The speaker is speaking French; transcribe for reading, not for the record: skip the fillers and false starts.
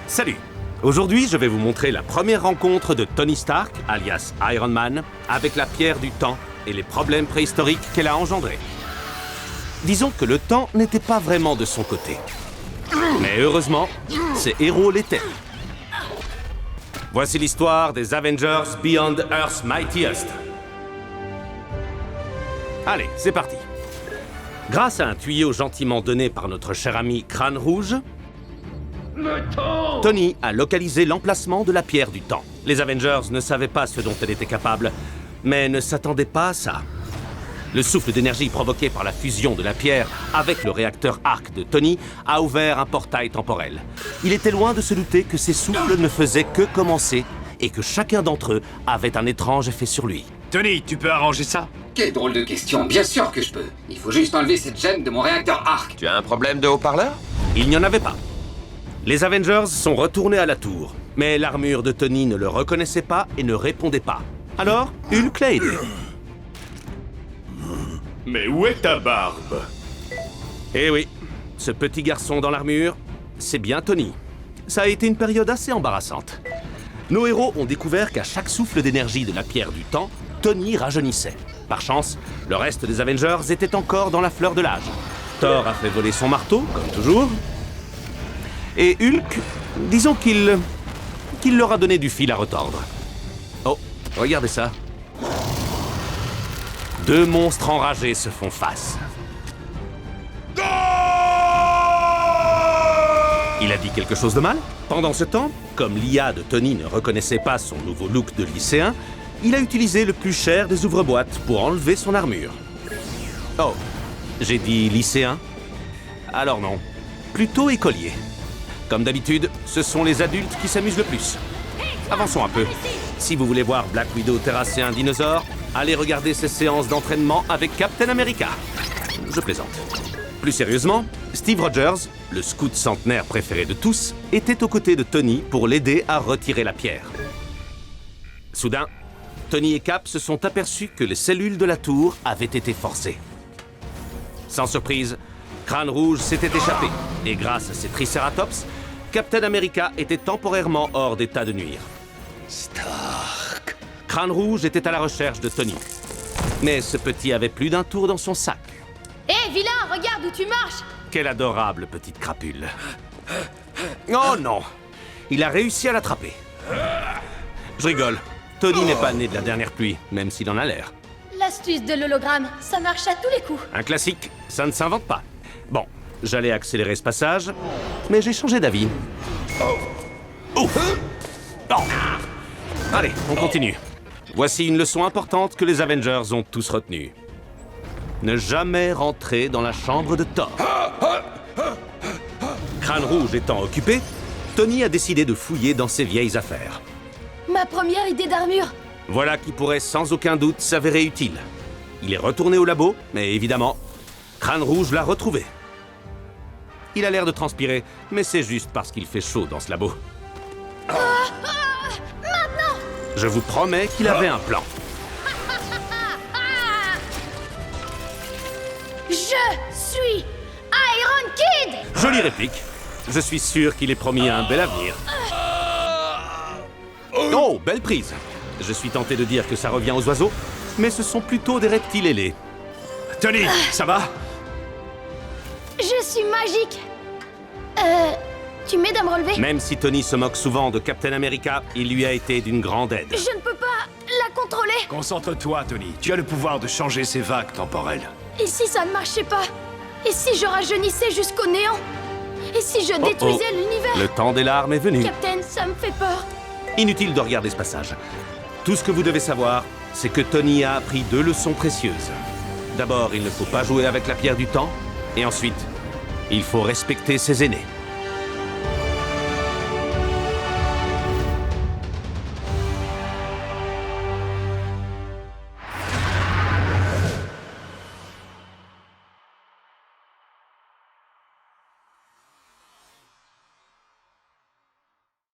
Salut! Aujourd'hui, je vais vous montrer la première rencontre de Tony Stark, alias Iron Man, avec la pierre du temps et les problèmes préhistoriques qu'elle a engendrés. Disons que le temps n'était pas vraiment de son côté. Mais heureusement, ses héros l'étaient. Voici l'histoire des Avengers Beyond Earth's Mightiest. Allez, c'est parti. Grâce à un tuyau gentiment donné par notre cher ami Crâne Rouge, Tony a localisé l'emplacement de la pierre du temps. Les Avengers ne savaient pas ce dont elle était capable, mais ne s'attendaient pas à ça. Le souffle d'énergie provoqué par la fusion de la pierre avec le réacteur Arc de Tony a ouvert un portail temporel. Il était loin de se douter que ces souffles ne faisaient que commencer et que chacun d'entre eux avait un étrange effet sur lui. Tony, tu peux arranger ça? Quelle drôle de question, bien sûr que je peux. Il faut juste enlever cette gemme de mon réacteur Arc. Tu as un problème de haut-parleur? Il n'y en avait pas. Les Avengers sont retournés à la tour, mais l'armure de Tony ne le reconnaissait pas et ne répondait pas. Alors, Hulk l'a aidé. Mais où est ta barbe? Eh oui, ce petit garçon dans l'armure, c'est bien Tony. Ça a été une période assez embarrassante. Nos héros ont découvert qu'à chaque souffle d'énergie de la pierre du temps, Tony rajeunissait. Par chance, le reste des Avengers était encore dans la fleur de l'âge. Thor a fait voler son marteau, comme toujours. Et Hulk, disons qu'il leur a donné du fil à retordre. Oh, regardez ça. Deux monstres enragés se font face. Il a dit quelque chose de mal? Pendant ce temps, comme l'IA de Tony ne reconnaissait pas son nouveau look de lycéen, il a utilisé le plus cher des ouvre-boîtes pour enlever son armure. Oh, j'ai dit lycéen? Alors non, plutôt écolier. Comme d'habitude, ce sont les adultes qui s'amusent le plus. Avançons un peu. Si vous voulez voir Black Widow terrasser un dinosaure, allez regarder ses séances d'entraînement avec Captain America. Je plaisante. Plus sérieusement, Steve Rogers, le scout centenaire préféré de tous, était aux côtés de Tony pour l'aider à retirer la pierre. Soudain, Tony et Cap se sont aperçus que les cellules de la tour avaient été forcées. Sans surprise, Crâne Rouge s'était échappé, et grâce à ses Triceratops, Captain America était temporairement hors d'état de nuire. Stark. Crâne Rouge était à la recherche de Tony. Mais ce petit avait plus d'un tour dans son sac. Hé, vilain, regarde où tu marches! Quelle adorable petite crapule. Oh non! Il a réussi à l'attraper. Je rigole. Tony n'est pas né de la dernière pluie, même s'il en a l'air. L'astuce de l'hologramme, ça marche à tous les coups. Un classique, ça ne s'invente pas. Bon, j'allais accélérer ce passage, mais j'ai changé d'avis. Oh! Allez, on continue. Voici une leçon importante que les Avengers ont tous retenue. Ne jamais rentrer dans la chambre de Thor. Crâne Rouge étant occupé, Tony a décidé de fouiller dans ses vieilles affaires. Ma première idée d'armure! Voilà qui pourrait sans aucun doute s'avérer utile. Il est retourné au labo, mais évidemment, Crâne Rouge l'a retrouvé. Il a l'air de transpirer, mais c'est juste parce qu'il fait chaud dans ce labo. Maintenant! Je vous promets qu'il avait un plan. Je suis Iron Kid! Jolie réplique. Je suis sûr qu'il est promis un bel avenir. Oh, belle prise. Je suis tenté de dire que ça revient aux oiseaux, mais ce sont plutôt des reptiles ailés. Tony, ça va? Je suis magique! Tu m'aides à me relever? Même si Tony se moque souvent de Captain America, il lui a été d'une grande aide. Je ne peux pas la contrôler! Concentre-toi, Tony. Tu as le pouvoir de changer ces vagues temporelles. Et si ça ne marchait pas? Et si je rajeunissais jusqu'au néant? Et si je détruisais l'univers? Le temps des larmes est venu. Captain, ça me fait peur. Inutile de regarder ce passage. Tout ce que vous devez savoir, c'est que Tony a appris deux leçons précieuses. D'abord, il ne faut pas jouer avec la pierre du temps, et ensuite, il faut respecter ses aînés.